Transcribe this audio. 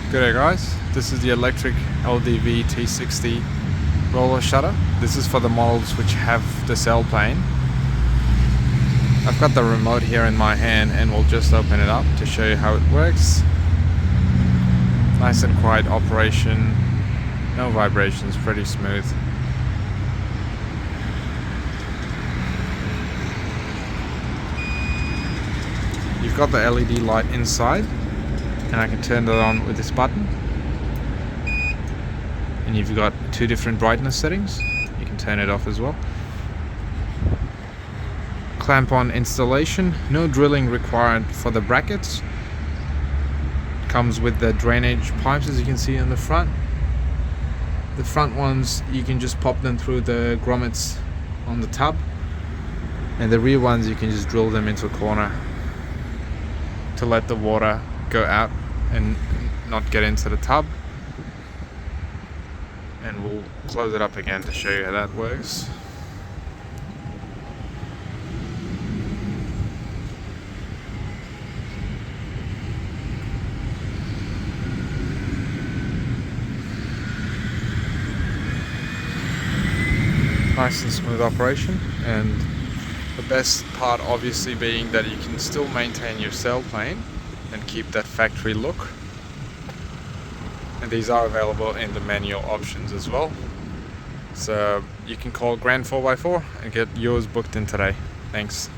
G'day guys, this is the electric LDV T60 roller shutter. This is for the models which have the sailplane. I've got the remote here in my hand and we'll just open it up to show you how it works. Nice and quiet operation, no vibrations, pretty smooth. You've got the LED light inside, and I can turn that on with this button. And you've got two different brightness settings. You can turn it off as well. Clamp on installation, no drilling required for the brackets. Comes with the drainage pipes, as you can see on the front. The front ones, you can just pop them through the grommets on the tub, and the rear ones you can just drill them into a corner to let the water go out and not get into the tub. And we'll close it up again to show you how that works. Nice and smooth operation, and the best part obviously being that you can still maintain your sailplane and keep that factory look. And these are available in the manual options as well. So you can call Grand 4x4 and get yours booked in today. Thanks.